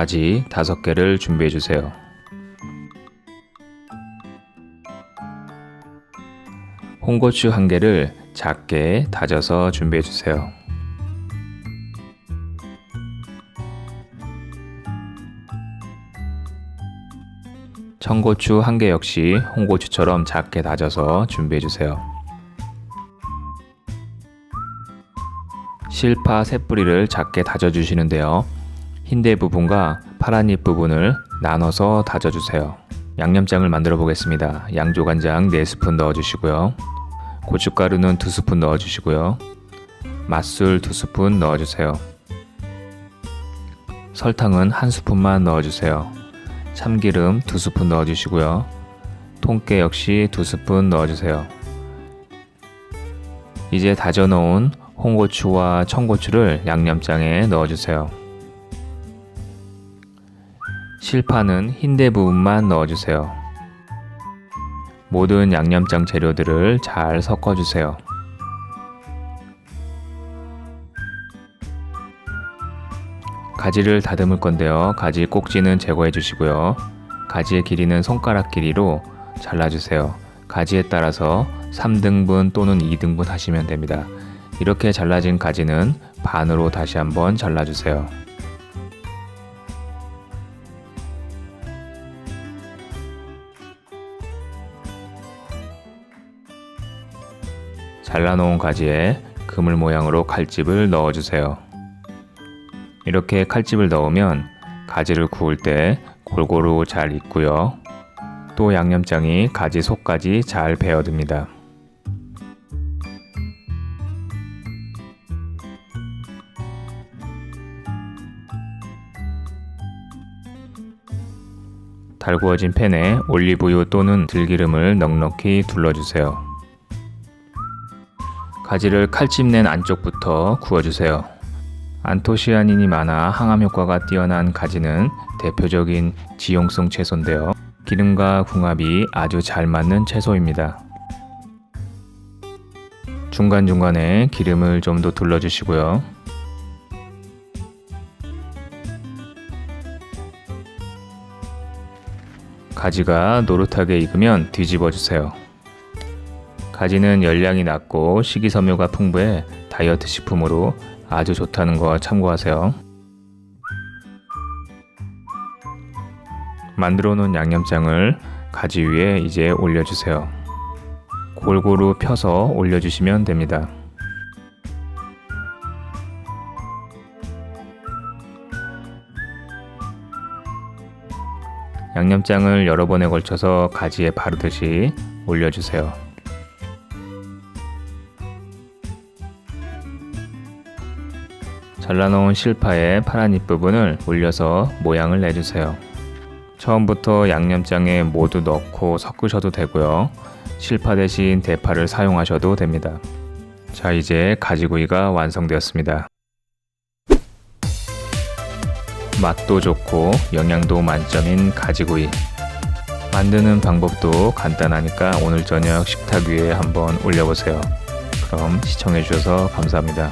가지 5개를 준비해 주세요. 홍고추 1개를 작게 다져서 준비해 주세요. 청고추 1개 역시 홍고추처럼 작게 다져서 준비해 주세요. 실파 3뿌리를 작게 다져 주시는데요. 흰대 부분과 파란 잎 부분을 나눠서 다져 주세요. 양념장을 만들어 보겠습니다. 양조간장 4스푼 넣어 주시고요. 고춧가루는 2스푼 넣어 주시고요. 맛술 2스푼 넣어 주세요. 설탕은 1스푼만 넣어 주세요. 참기름 2스푼 넣어 주시고요. 통깨 역시 2스푼 넣어 주세요. 이제 다져 놓은 홍고추와 청고추를 양념장에 넣어 주세요. 실파는 흰대 부분만 넣어 주세요. 모든 양념장 재료들을 잘 섞어 주세요. 가지를 다듬을 건데요. 가지 꼭지는 제거해 주시고요. 가지의 길이는 손가락 길이로 잘라 주세요. 가지에 따라서 3등분 또는 2등분 하시면 됩니다. 이렇게 잘라진 가지는 반으로 다시 한번 잘라 주세요. 잘라놓은 가지에 그물 모양으로 칼집을 넣어주세요. 이렇게 칼집을 넣으면 가지를 구울 때 골고루 잘 익고요. 또 양념장이 가지 속까지 잘 배어듭니다. 달구어진 팬에 올리브유 또는 들기름을 넉넉히 둘러주세요. 가지를 칼집 낸 안쪽부터 구워주세요. 안토시아닌이 많아 항암 효과가 뛰어난 가지는 대표적인 지용성 채소인데요. 기름과 궁합이 아주 잘 맞는 채소입니다. 중간중간에 기름을 좀 더 둘러주시고요. 가지가 노릇하게 익으면 뒤집어 주세요. 가지는 열량이 낮고 식이섬유가 풍부해 다이어트 식품으로 아주 좋다는 거 참고하세요. 만들어 놓은 양념장을 가지 위에 이제 올려주세요. 골고루 펴서 올려주시면 됩니다. 양념장을 여러 번에 걸쳐서 가지에 바르듯이 올려주세요. 잘라놓은 실파의 파란 잎부분을 올려서 모양을 내주세요. 처음부터 양념장에 모두 넣고 섞으셔도 되고요. 실파 대신 대파를 사용하셔도 됩니다. 자, 이제 가지구이가 완성되었습니다. 맛도 좋고 영양도 만점인 가지구이. 만드는 방법도 간단하니까 오늘 저녁 식탁 위에 한번 올려보세요. 그럼 시청해주셔서 감사합니다.